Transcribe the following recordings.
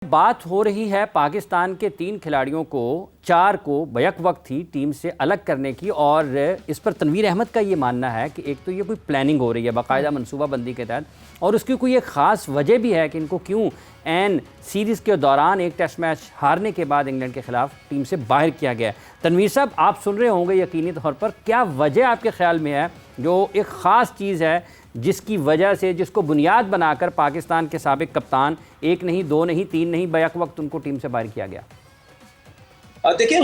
बात हो रही है पाकिस्तान के 3 खिलाड़ियों को 4 को बैक वक्त ही टीम से अलग करने की। और इस पर तनवीर अहमद का ये मानना है कि एक तो ये कोई प्लानिंग हो रही है बाकायदा मनसूबाबंदी के तहत, और उसकी कोई एक ख़ास वजह भी है कि इनको क्यों एन सीरीज़ के दौरान एक टेस्ट मैच हारने के बाद इंग्लैंड के ख़िलाफ़ टीम से बाहर किया गया है। तनवीर साहब, आप सुन रहे होंगे यकीनी तौर पर, क्या वजह आपके ख्याल में है जो एक ख़ास चीज़ है जिसकी वजह से, जिसको बुनियाद बनाकर पाकिस्तान के साबिक कप्तान 1 नहीं 2 नहीं 3 नहीं बैक वक्त उनको टीम से बाहर किया गया? देखिए,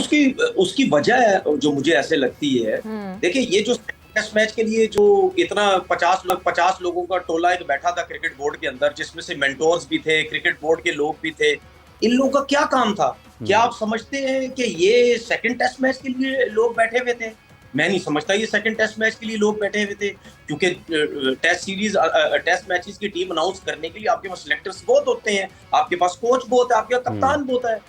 उसकी वजह है जो मुझे ऐसे लगती है। देखिए, ये जो टेस्ट मैच के लिए जो इतना 50 लोगों का टोला एक बैठा था क्रिकेट बोर्ड के अंदर, जिसमें से मेंटोर्स भी थे, क्रिकेट बोर्ड के लोग भी थे, इन लोगों का क्या काम था? क्या आप समझते हैं कि ये सेकंड टेस्ट मैच के लिए लोग बैठे हुए थे? मैं नहीं समझता ये सेकंड टेस्ट मैच के लिए लोग बैठे हुए थे, क्योंकि टेस्ट मैचेस की टीम अनाउंस करने के लिए आपके पास सिलेक्टर्स बहुत होते हैं, आपके पास कोच बहुत है, आपके पास कप्तान बहुत है।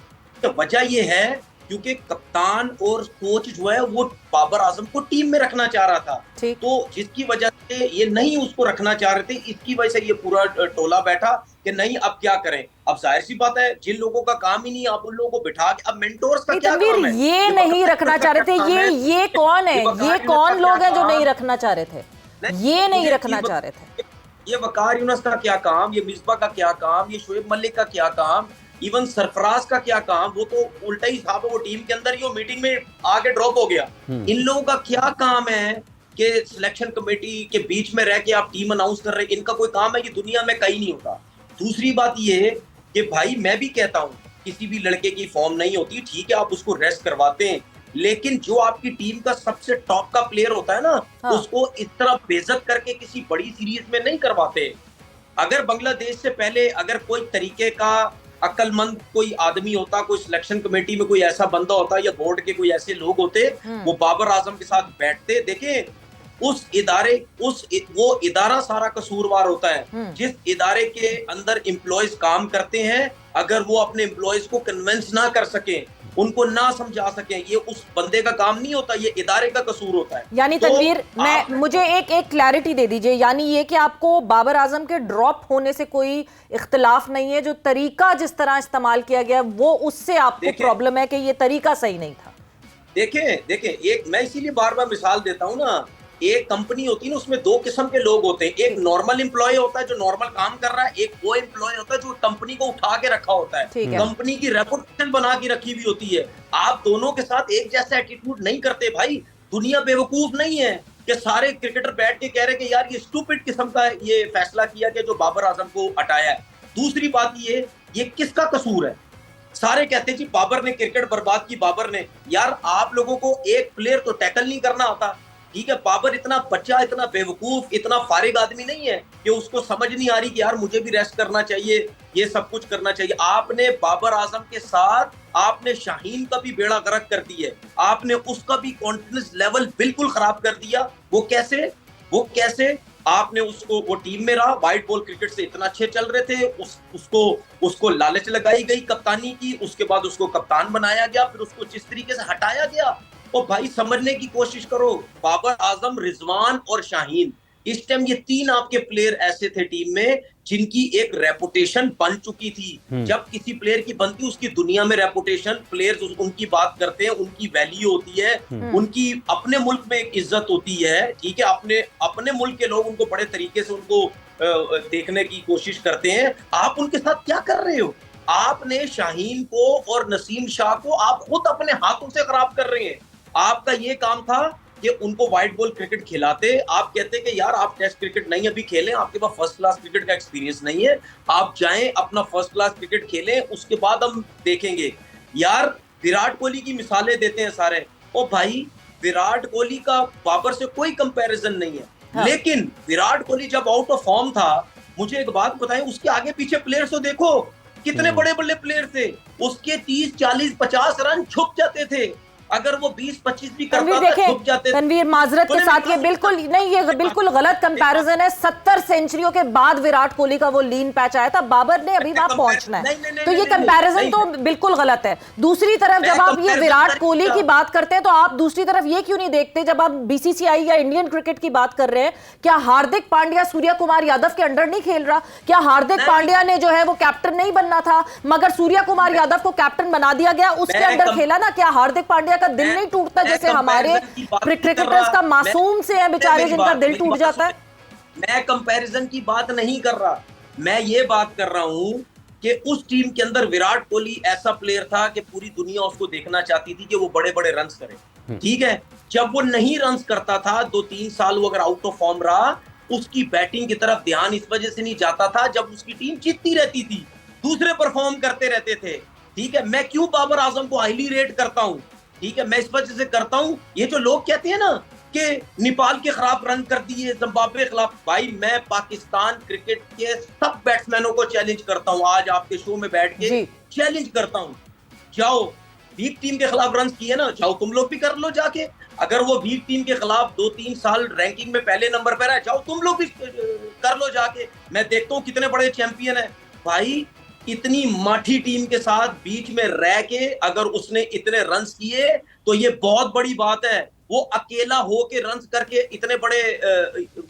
तो वजह ये है क्योंकि कप्तान और कोच जो है वो बाबर आजम को टीम में रखना चाह रहा था, तो जिसकी वजह से ये नहीं उसको रखना चाह रहे थे, इसकी वजह से ये पूरा टोला बैठा कि नहीं अब क्या करें। अब जाहिर सी बात है, जिन लोगों का काम ही नहीं, आप उन लोगों को बिठा के, अब मेंटोर्स का क्या काम है? ये नहीं रखना चाह रहे थे, ये कौन है, ये कौन लोग हैं जो नहीं रखना चाह रहे थे? ये नहीं रखना चाह रहे थे। ये वकार यूनुस का क्या काम, ये मिसबा का क्या काम, ये शोएब मलिक का क्या काम, इवन सरफराज का क्या काम? वो तो उल्टा ही था, वो टीम के अंदर ही वो मीटिंग में आगे ड्रॉप हो गया। इन लोगों का क्या काम है कि सिलेक्शन कमेटी के बीच में रह के आप टीम अनाउंस कर रहे हैं? इनका कोई काम है? ये दुनिया में कहीं नहीं होता। दूसरी बात ये कि भाई, मैं भी कहता हूं किसी भी लड़के की फॉर्म नहीं होती, ठीक है आप उसको रेस्ट करवाते हैं, लेकिन जो आपकी टीम का सबसे टॉप का प्लेयर होता है ना, उसको इस तरह बेइज्जत करके किसी बड़ी सीरीज में नहीं करवाते। अगर बांग्लादेश से पहले अगर कोई तरीके का अक्लमंद कोई आदमी होता, कोई सिलेक्शन कमेटी में कोई ऐसा बंदा होता या बोर्ड के कोई ऐसे लोग होते, वो बाबर आजम के साथ बैठते। देखें, वो इदारा सारा कसूरवार होता है। जिस इदारे के अंदर एम्प्लॉयज काम करते हैं, अगर वो अपने एम्प्लॉयज को कन्विंस ना कर सके, उनको ना समझा सके, ये उस बंदे का काम नहीं होता, ये इदारे का कसूर होता है। यानी तनवीर, मुझे एक क्लैरिटी दे दीजिए, यानी ये कि आपको बाबर आजम के ड्रॉप होने से कोई इख्तिलाफ नहीं है, जो तरीका जिस तरह इस्तेमाल किया गया वो उससे आपको प्रॉब्लम है कि ये तरीका सही नहीं था? देखें, मैं इसीलिए बार बार मिसाल देता हूँ ना, एक कंपनी होती है ना, उसमें 2 किस्म के लोग होते हैं। एक नॉर्मल एम्प्लॉय होता है जो नॉर्मल काम कर रहा है, एक वो एम्प्लॉय होता है जो कंपनी को उठा के रखा होता है, कंपनी की रेपुटेशन बना के रखी हुई होती है। आप दोनों के साथ एक जैसा एटीट्यूड नहीं करते भाई। दुनिया बेवकूफ नहीं है कि सारे क्रिकेटर बैठ के कह रहे कि यार ये स्टूपिड किस्म का ये फैसला किया कि जो बाबर आजम को हटाया है। दूसरी बात ये किसका कसूर है? सारे कहते हैं जी बाबर ने क्रिकेट बर्बाद की, बाबर ने। यार, आप लोगों को एक प्लेयर तो टैकल नहीं करना आता, ठीक है? बाबर इतना बच्चा, इतना बेवकूफ, इतना फारिग आदमी नहीं है कि उसको समझ नहीं आ रही कि यार मुझे भी रेस्ट करना चाहिए, ये सब कुछ करना चाहिए। आपने बाबर आजम के साथ आपने शाहीन का भी बेड़ा गर्क कर दिया, आपने उसका भी कॉन्फिडेंस लेवल बिल्कुल खराब कर दिया। वो कैसे आपने उसको, वो टीम में रहा, व्हाइट बॉल क्रिकेट से इतना अच्छे चल रहे थे, उसको लालच लगाई गई कप्तानी की, उसके बाद उसको कप्तान बनाया गया, फिर उसको जिस तरीके से हटाया गया। और भाई, समझने की कोशिश करो, बाबर आजम, रिजवान और शाहीन, इस टाइम ये 3 आपके प्लेयर ऐसे थे टीम में जिनकी एक रेपुटेशन बन चुकी थी। जब किसी प्लेयर की बनती, उसकी दुनिया में रेपुटेशन, प्लेयर्स उनकी बात करते हैं, उनकी वैल्यू होती है, उनकी अपने मुल्क में एक इज्जत होती है, ठीक है? अपने मुल्क के लोग उनको बड़े तरीके से उनको देखने की कोशिश करते हैं। आप उनके साथ क्या कर रहे हो? आपने शाहीन को और नसीम शाह को आप खुद अपने हाथों से खराब कर रहे हैं। आपका ये काम था कि उनको व्हाइट बॉल क्रिकेट खिलाते। आप कहते कि यार आप टेस्ट क्रिकेट नहीं अभी खेलें, आपके पास फर्स्ट क्लास क्रिकेट का एक्सपीरियंस नहीं है, आप जाएं अपना फर्स्ट क्लास क्रिकेट खेलें, उसके बाद हम देखेंगे। यार, विराट कोहली की मिसालें देते हैं सारे, ओ भाई, विराट कोहली का बाबर से कोई कंपैरिजन नहीं है। लेकिन विराट कोहली जब आउट ऑफ फॉर्म था, मुझे एक बात बताएं, उसके आगे पीछे प्लेयर्स तो देखो, कितने बड़े बड़े प्लेयर थे, उसके 30 40 50 रन छुप जाते थे। अगर वो 20-25 भी तनवीर करता था देखें, छुप जाते थे। तनवीर माजरत के साथ ये बिल्कुल नहीं, ये बिल्कुल गलत कंपैरिजन है। 70 सेंचुरियों के बाद विराट कोहली का वो लीन पैच आया था, बाबर ने अभी वहां पहुंचना है, तो ये कंपैरिजन तो बिल्कुल गलत है। दूसरी तरफ जब आप ये विराट कोहली की बात करते हैं तो आप दूसरी तरफ ये क्यों नहीं देखते, जब आप बीसीसीआई या इंडियन क्रिकेट की बात कर रहे हैं, क्या हार्दिक पांड्या सूर्य कुमार यादव के अंडर नहीं खेल रहा? क्या हार्दिक पांड्या ने जो है वो कैप्टन नहीं बनना था, मगर सूर्य कुमार यादव को कैप्टन बना दिया गया, उसके अंडर खेला ना? क्या हार्दिक पांड्या का दिल नहीं टूटता जैसे हमारे क्रिकेटर्स का मासूम से हैं बेचारे जिनका दिल टूट जाता है? मैं कंपैरिजन की बात नहीं कर रहा, मैं ये बात कर रहा हूं कि उस टीम के अंदर विराट कोहली ऐसा प्लेयर था कि पूरी दुनिया उसको देखना चाहती थी कि वो बड़े बड़े रन्स करे। ठीक है, जब वो नहीं रन्स करता था 2-3 साल वो अगर आउट ऑफ फॉर्म रहा, उसकी बैटिंग की तरफ ध्यान इस वजह से नहीं जाता था, जब उसकी टीम जीतती रहती थी, दूसरे परफॉर्म करते रहते थे। ठीक है, मैं क्यों बाबर आजम को हाईली रेट करता हूं? ठीक है, मैं इस वजह से करता हूं, ये जो लोग कहते हैं ना कि नेपाल के खिलाफ रन कर दिए, जिम्बाब्वे के खिलाफ, भाई मैं पाकिस्तान क्रिकेट के सब बैट्समैनों को चैलेंज करता हूं, आज आपके शो में बैठ के चैलेंज करता हूं, जाओ वीक टीम के खिलाफ रन किए ना, जाओ तुम लोग भी कर लो जाके। अगर वो वीक टीम के खिलाफ 2-3 साल रैंकिंग में पहले नंबर पर है, जाओ तुम लोग भी कर लो जाके। मैं देखता हूं कितने बड़े चैंपियन है भाई। इतनी माठी टीम के साथ बीच में रह के अगर उसने इतने रन्स किए तो ये बहुत बड़ी बात है। वो अकेला होके रन्स करके इतने बड़े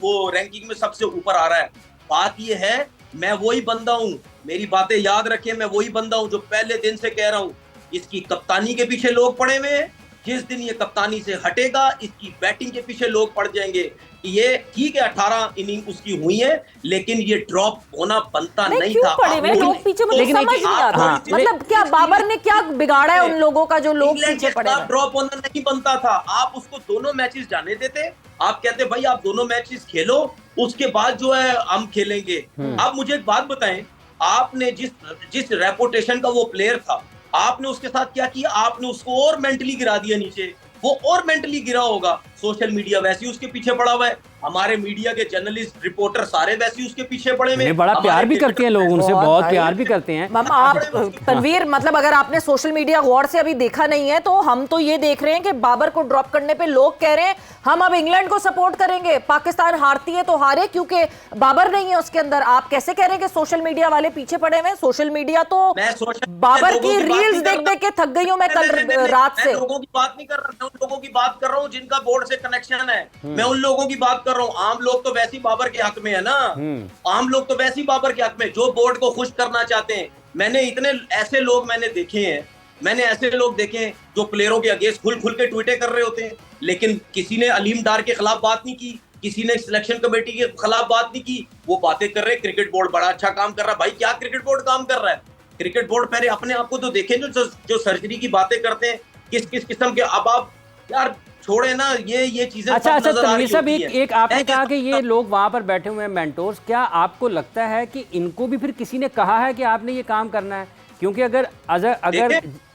वो रैंकिंग में सबसे ऊपर आ रहा है। बात ये है, मैं वही बंदा हूं, मेरी बातें याद रखें, मैं वही बंदा हूं जो पहले दिन से कह रहा हूं, इसकी कप्तानी के पीछे लोग पड़े हुए हैं, जिस दिन ये कप्तानी से हटेगा इसकी बैटिंग के पीछे लोग पड़ जाएंगे। ये ठीक है 18 इनिंग उसकी हुई है, लेकिन ये ड्रॉप होना बनता नहीं था। पड़े हुए लोग पीछे, मुझे समझ नहीं आता, मतलब क्या बाबर ने क्या बिगाड़ा है उन लोगों का जो लोग पीछे पड़े हैं? ड्रॉप होना नहीं बनता था, आप उसको दोनों मैचेस जाने देते, आप कहते भाई आप दोनों मैचेस खेलो, उसके बाद जो है हम खेलेंगे। आप मुझे एक बात बताएं, आपने जिस रेपुटेशन का वो प्लेयर था, आपने उसके साथ क्या किया? आपने उसको और मेंटली गिरा दिया नीचे, वो और मेंटली गिरा होगा। सोशल मीडिया वैसे ही उसके पीछे पड़ा हुआ है, हमारे मीडिया के जर्नलिस्ट रिपोर्टर सारे वैसे ही उसके पीछे पड़े हुए, बड़ा प्यार भी करते हैं लोग उनसे, बहुत प्यार भी करते हैं। आप तनवीर, मतलब अगर आपने सोशल मीडिया गौर से अभी देखा नहीं है तो हम तो ये देख रहे हैं कि बाबर को ड्रॉप करने पे लोग कह रहे हैं हम अब इंग्लैंड को सपोर्ट करेंगे, पाकिस्तान हारती है तो हारे क्योंकि बाबर नहीं है उसके अंदर। आप कैसे कह रहे हैं कि सोशल मीडिया वाले पीछे पड़े हुए? सोशल मीडिया तो बाबर की रील्स देख देख के थक गई हूं मैं कल रात से। लोगों की बात नहीं कर रहा, मैं उन लोगों की बात कर रहा हूं जिनका बोर्ड से कनेक्शन है, मैं उन लोगों की बात कर रहा हूं। आम लोग तो वैसे ही बाबर के हक में है ना, आम लोग तो वैसे ही बाबर के हक में, जो बोर्ड को खुश करना चाहते हैं। मैंने इतने ऐसे लोग मैंने देखे हैं, मैंने ऐसे लोग देखे हैं जो प्लेयरों के अगेंस्ट खुल खुल के ट्वीटे कर रहे होते हैं, लेकिन किसी ने अलीम डार के खिलाफ बात नहीं की, किसी ने सिलेक्शन कमेटी के खिलाफ बात नहीं की। वो बातें कर रहे हैं क्रिकेट बोर्ड बड़ा अच्छा काम कर रहा है। भाई क्या क्रिकेट बोर्ड काम कर रहा है? क्रिकेट बोर्ड पहले अपने आप को तो देखें, जो सर्जरी की बातें करते हैं किस किस किस्म के। अब आप यार छोड़े ना ये चीजें। अच्छा तनवीर साहब, एक आपने कहा कि ये लोग वहां पर बैठे हुए हैं मेंटोर्स, क्या आपको लगता है कि इनको भी फिर किसी ने कहा है कि आपने ये काम करना है? क्योंकि अगर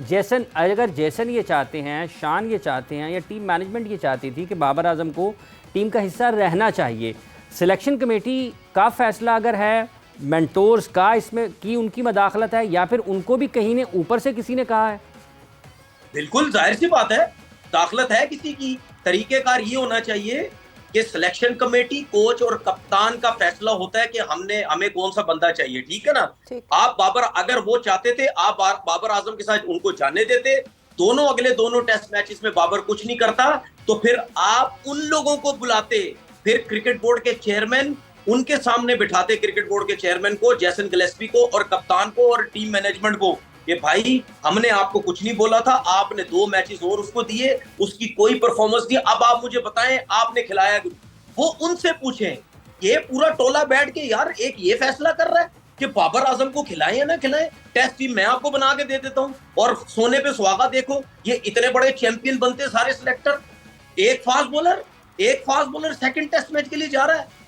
जैसन ये चाहते हैं, शान ये चाहते हैं, या टीम मैनेजमेंट ये चाहती थी कि बाबर आजम को टीम का हिस्सा रहना चाहिए, सिलेक्शन कमेटी का फैसला अगर है, मेंटोर्स का इसमें की उनकी मदाखलत है, या फिर उनको भी कहीं ने ऊपर से किसी ने कहा है? बिल्कुल जाहिर सी बात है, दाखलत है किसी की। तरीकेकार ये होना चाहिए कि सिलेक्शन कमेटी, कोच और कप्तान का फैसला होता है कि हमें कौन सा बंदा चाहिए, ठीक है ना। आप बाबर, अगर वो चाहते थे आप बाबर आजम के साथ उनको जाने देते, अगले दोनों टेस्ट मैचेस में बाबर कुछ नहीं करता, तो फिर आप उन लोगों को बुलाते, फिर क्रिकेट बोर्ड के चेयरमैन उनके सामने बिठाते, क्रिकेट बोर्ड के चेयरमैन को, जैसन गिलेस्पी को, और कप्तान को और टीम मैनेजमेंट को, कि भाई हमने आपको कुछ नहीं बोला था, आपने 2 मैचेस और उसको दिए, उसकी कोई परफॉर्मेंस नहीं, अब आप मुझे बताएं आपने खिलाया। वो उनसे पूछें। ये पूरा टोला बैठ के यार एक ये फैसला कर रहा है कि बाबर आजम को खिलाएं या ना खिलाएं, टेस्ट टीम मैं आपको बना के दे देता हूं, और सोने पे सुहागा देखो, ये इतने बड़े चैंपियन बनते सारे सिलेक्टर, एक fast bowler second test match के लिए जा रहा है।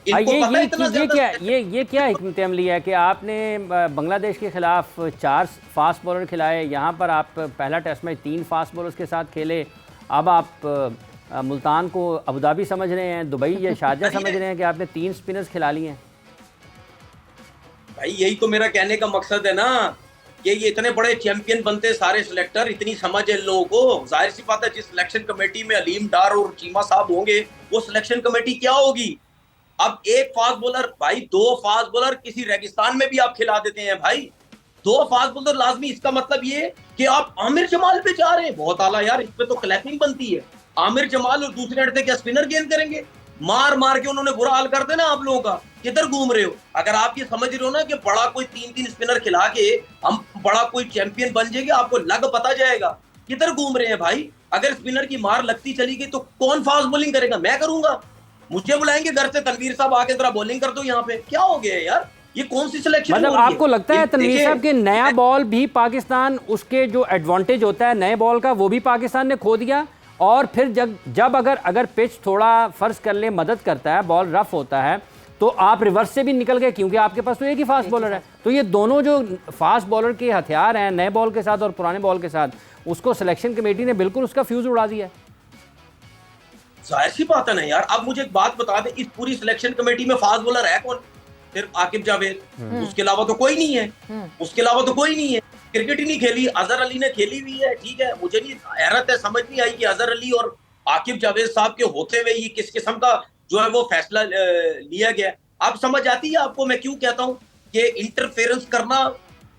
ये क्या हिकमत अमली है कि आपने बांग्लादेश के खिलाफ 4 फास्ट बॉलर खिलाए, यहाँ पर आप पहला टेस्ट मैच 3 फास्ट बॉलर्स के साथ खेले, अब आप मुल्तान को अबू धाबी समझ रहे हैं, दुबई या शारजा समझ रहे हैं कि आपने 3 स्पिनर्स खिला लिए हैं? भाई यही तो मेरा कहने का मकसद है ना कि ये इतने बड़े चैंपियन बनते सारे सिलेक्टर, इतनी समझ है इन लोगों को। जाहिर सी बात है जिस सिलेक्शन कमेटी में अलीम डार और चीमा साहब होंगे वो सिलेक्शन कमेटी क्या होगी। अब एक फास्ट बॉलर भाई, 2 फास्ट बॉलर किसी रेगिस्तान में भी आप खिला देते हैं भाई, 2 फास्ट बॉलर लाजमी। इसका मतलब ये कि आप आमिर जमाल पे जा रहे हैं, बहुत आला यार, इस पे तो क्लैपिंग बनती है। आमिर जमाल और दूसरे एंड पे क्या स्पिनर गेंद करेंगे, मार मार के उन्होंने बुरा हाल कर देना आप लोगों का। किधर घूम रहे हो? अगर आप ये समझ रहे हो ना कि बड़ा कोई 3-3 स्पिनर खिला के हम बड़ा कोई चैंपियन बन जाएंगे, आपको लग पता जाएगा। किधर घूम रहे हैं भाई? अगर स्पिनर की मार लगती चली गई तो कौन फास्ट बॉलिंग करेगा? मैं करूंगा। मुझे बुलाएंगे घर से, तनवीर साहब आके जरा बॉलिंग कर दो यहाँ पे। क्या हो गया यार, ये कौन सी सिलेक्शन? मतलब आपको लगता है तनवीर साहब कि नया बॉल भी पाकिस्तान, उसके जो एडवांटेज होता है नए बॉल का, वो भी पाकिस्तान ने खो दिया। और फिर जब अगर पिच थोड़ा फर्ज कर ले मदद करता है, बॉल रफ होता है, तो आप रिवर्स से भी निकल गए क्योंकि आपके पास तो एक ही फास्ट बॉलर है। तो ये दोनों जो फास्ट बॉलर के हथियार हैं, नए बॉल के साथ और पुराने बॉल के साथ, उसको सिलेक्शन कमेटी ने बिल्कुल उसका फ्यूज उड़ा दिया है। जाहिर सी बात है ना यार। अब मुझे एक बात बता दे, इस पूरी सिलेक्शन कमेटी में फास्ट बॉलर है कौन? सिर्फ आकिब जावेद, उसके अलावा तो कोई नहीं है। उसके अलावा तो कोई नहीं है। क्रिकेट ही नहीं खेली, अजहर अली ने खेली हुई है, ठीक है। मुझे नहीं हैरत है, समझ नहीं आई कि अजहर अली और आकिब जावेद साहब के होते हुए ये किस किस्म का जो है वो फैसला लिया गया। अब समझ आती है आपको मैं क्यों कहता हूँ कि इंटरफेरेंस करना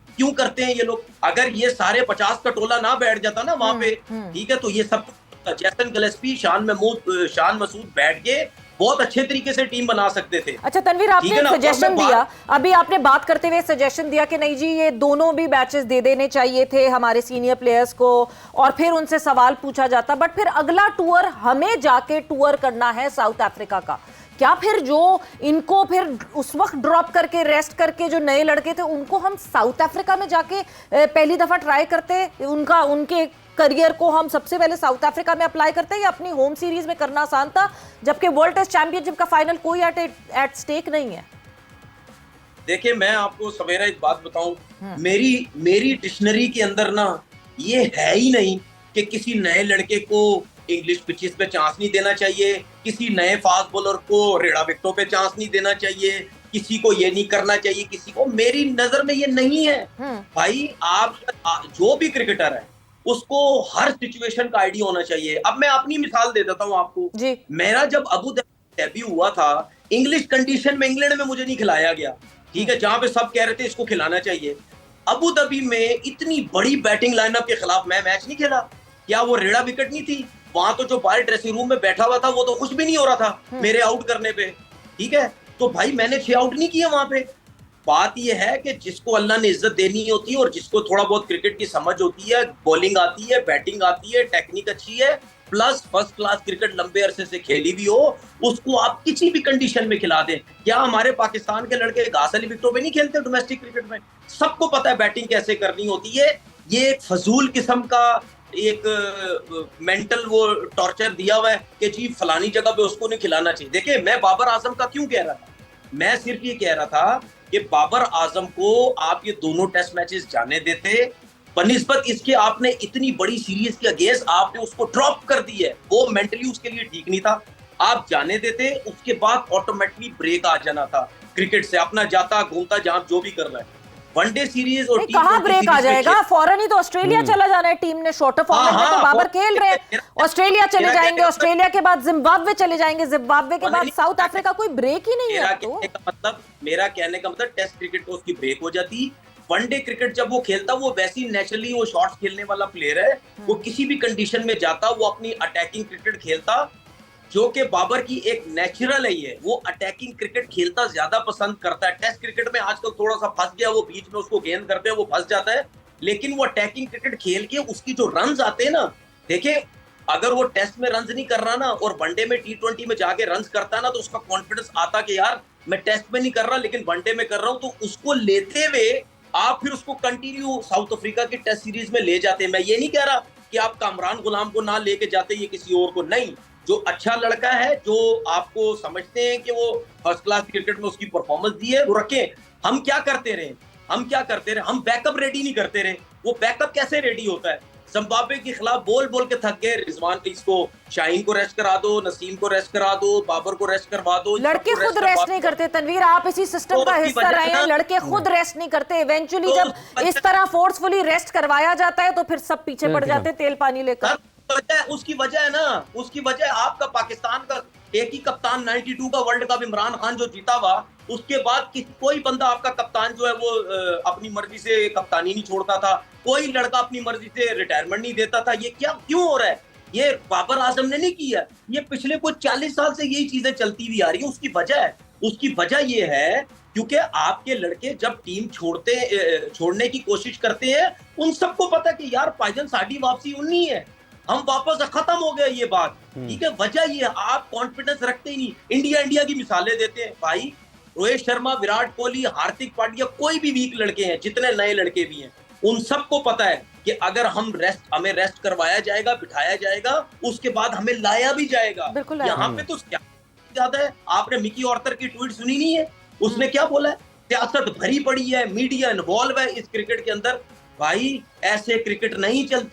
क्यों करते हैं ये लोग। अगर ये सारे 50 का टोला ना बैठ जाता ना वहां पे, ठीक है, तो ये सब जैसन गिलेस्पी, शान मसूद बैठ के बहुत अच्छे तरीके से टीम बना सकते थे। अच्छा तनवीर, आपने सजेशन दिया, अभी आपने बात करते हुए सजेशन दिया कि नहीं जी ये दोनों भी मैचेस दे देने चाहिए थे हमारे सीनियर प्लेयर्स को, और फिर उनसे सवाल पूछा जाता। बट फिर अगला टूर हमें जाके टूर करना है साउथ अफ्रीका का, क्या फिर जो इनको फिर उस वक्त ड्रॉप करके रेस्ट करके जो नए लड़के थे उनको हम साउथ अफ्रीका में जाके पहली दफा ट्राई करते, उनके करियर को हम सबसे पहले साउथ अफ्रीका में अप्लाई करते हैं, या अपनी होम सीरीज में करना आसान था जबकि वर्ल्ड टेस्ट चैंपियनशिप का फाइनल कोई एट स्टेक नहीं है? देखिए मैं आपको सवेरा एक बात बताऊं, मेरी डिक्शनरी के अंदर ना ये है ही नहीं कि किसी नए लड़के को इंग्लिश पिचेस पे चांस नहीं देना चाहिए, किसी नए फास्ट बॉलर को रेड़ा विकेटों पे चांस नहीं देना चाहिए, किसी को ये नहीं करना चाहिए, किसी को। मेरी नजर में ये नहीं है भाई। आप जो भी क्रिकेटर है उसको हर सिचुएशन का आइडिया होना चाहिए। अब मैं अपनी मिसाल दे देता हूँ आपको जी। मेरा जब अबू डेब्यू हुआ था, इंग्लिश कंडीशन में इंग्लैंड में मुझे नहीं खिलाया गया, ठीक है, जहां पे सब कह रहे थे इसको खिलाना चाहिए। अबू धाबी में इतनी बड़ी बैटिंग लाइनअप के खिलाफ मैं मैच नहीं खेला। क्या वो रेड़ा विकेट नहीं थी? वहां तो जो बाहर ड्रेसिंग रूम में बैठा हुआ था वो तो कुछ भी नहीं हो रहा था मेरे आउट करने पे, ठीक है। तो भाई मैंने 6 आउट नहीं किए वहां पे। बात यह है कि जिसको अल्लाह ने इज्जत देनी होती है और जिसको थोड़ा बहुत क्रिकेट की समझ होती है, बॉलिंग आती है, बैटिंग आती है, टेक्निक अच्छी है, प्लस फर्स्ट क्लास क्रिकेट लंबे अरसे से खेली भी हो, उसको आप किसी भी कंडीशन में खिला दें। क्या हमारे पाकिस्तान के लड़के घास वाली विकेटों पे नहीं खेलते डोमेस्टिक क्रिकेट में? सबको पता है बैटिंग कैसे करनी होती है। ये एक फजूल किस्म का एक मेंटल वो टॉर्चर दिया हुआ है कि जी फलानी जगह पे उसको नहीं खिलाना चाहिए। देखिए मैं बाबर आजम का क्यों कह रहा था, मैं सिर्फ ये कह रहा था कि बाबर आजम को आप ये दोनों टेस्ट मैचेस जाने देते, बनिस्बत इसके आपने इतनी बड़ी सीरीज के अगेंस्ट आपने उसको ड्रॉप कर दी है, वो मेंटली उसके लिए ठीक नहीं था। आप जाने देते, उसके बाद ऑटोमेटिकली ब्रेक आ जाना था क्रिकेट से, अपना जाता घूमता जहां जो भी कर रहा है। वनडे सीरीज और कहां ब्रेक आ जाएगा? फौरन ही तो ऑस्ट्रेलिया चला जाना है टीम ने, शॉर्टर फॉर्मेट में तो बाबर खेल रहे हैं। ऑस्ट्रेलिया चले जाएंगे, ऑस्ट्रेलिया के बाद जिम्बाब्वे चले जाएंगे, जिम्बाब्वे के बाद साउथ अफ्रीका, कोई ब्रेक ही नहीं है। मेरा कहने का मतलब टेस्ट क्रिकेट को उसकी ब्रेक हो जाती। वनडे क्रिकेट जब वो खेलता, वो वैसी नेचुरली वो शॉट्स खेलने वाला प्लेयर है, वो किसी भी कंडीशन में जाता, वो अपनी अटैकिंग क्रिकेट खेलता, जो कि बाबर की एक नेचुरल है। ये वो अटैकिंग क्रिकेट खेलता ज्यादा पसंद करता है। टेस्ट क्रिकेट में आजकल थोड़ा सा फंस गया, वो बीच में उसको गेंद करते हैं वो फंस जाता है, लेकिन वो अटैकिंग क्रिकेट खेल के उसकी जो रन्स आते हैं ना, देखिए अगर वो टेस्ट में रन्स नहीं कर रहा ना और वनडे में T20 में जाके रन्स करता ना, तो उसका कॉन्फिडेंस आता कि यार मैं टेस्ट में नहीं कर रहा लेकिन वनडे में कर रहा हूं। तो उसको लेते हुए आप फिर उसको कंटिन्यू साउथ अफ्रीका की टेस्ट सीरीज में ले जाते हैं। मैं ये नहीं कह रहा कि आप कामरान गुलाम को ना लेके जाते, ये किसी और को नहीं, जो अच्छा लड़का है, जो आपको समझते हैं कि वो फर्स्ट क्लास क्रिकेट में उसकी परफॉर्मेंस दी है, वो रखें। हम क्या करते रहे, हम बैकअप रेडी नहीं करते रहे। वो बैकअप कैसे रेडी होता है? जिम्बाब्वे के खिलाफ बोल बोल के थक गए। रिजवान इसको, शाहीन को रेस्ट करा दो, नसीम को रेस्ट करा दो, बाबर को रेस्ट करवा दो। लड़के खुद रेस्ट नहीं करते तनवीर, आप इसी सिस्टम का हिस्सा रहे हैं। लड़के खुद रेस्ट नहीं करते। इवेंचुअली जब इस तरह फोर्सफुली रेस्ट करवाया जाता है तो फिर सब पीछे पड़ जाते तेल पानी लेकर। उसकी वजह है ना, उसकी वजह आपका पाकिस्तान का एक ही कप्तान 92 का वर्ल्ड कप इमरान खान जो जीता हुआ, उसके बाद कोई बंदा आपका कप्तान जो है वो अपनी मर्जी से कप्तानी नहीं छोड़ता था, कोई लड़का अपनी मर्जी से रिटायरमेंट नहीं देता था। ये क्या क्यों हो रहा है? ये बाबर आजम ने नहीं किया, ये पिछले कुछ 40 साल से यही चीजें चलती हुई आ रही है। उसकी वजह ये है क्योंकि आपके लड़के जब टीम छोड़ने की कोशिश करते हैं, उन सबको पता है कि यार भाईजान साड़ी वापसी उन्नी है, हम वापस खत्म हो गया ये बात। ठीक है, वजह ये है आप कॉन्फिडेंस रखते ही नहीं। इंडिया की मिसालें देते हैं भाई, रोहित शर्मा, विराट कोहली, हार्दिक पांड्या, कोई भी वीक लड़के हैं, जितने नए लड़के भी हैं, उन सबको पता है कि अगर हमें रेस्ट करवाया जाएगा, बिठाया जाएगा, उसके बाद हमें लाया भी जाएगा। यहाँ पे तो क्या ज्यादा है, आपने मिकी ऑर्थर की ट्वीट सुनी नहीं है? उसने क्या बोला है? सियासत भरी पड़ी है, मीडिया इन्वॉल्व है इस क्रिकेट के अंदर। भाई ऐसे क्रिकेट नहीं चलती।